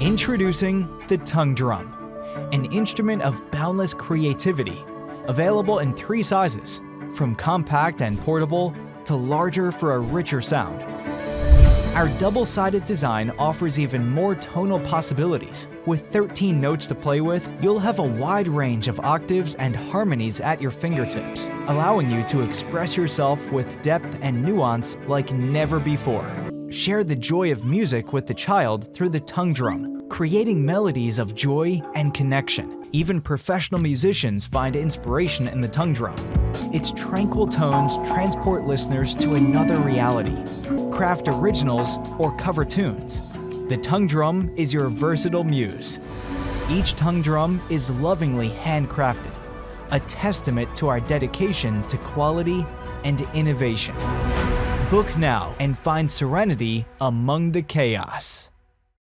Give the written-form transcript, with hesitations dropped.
Introducing the tongue drum, an instrument of boundless creativity, available in 3 sizes, from compact and portable to larger for a richer sound. Our double-sided design offers even more tonal possibilities. With 13 notes to play with, you'll have a wide range of octaves and harmonies at your fingertips, allowing you to express yourself with depth and nuance like never before. Share the joy of music with the child through the tongue drum, creating melodies of joy and connection. Even professional musicians find inspiration in the tongue drum. Its tranquil tones transport listeners to another reality. Craft originals or cover tunes. The tongue drum is your versatile muse. Each tongue drum is lovingly handcrafted, a testament to our dedication to quality and innovation. Book now and find serenity among the chaos.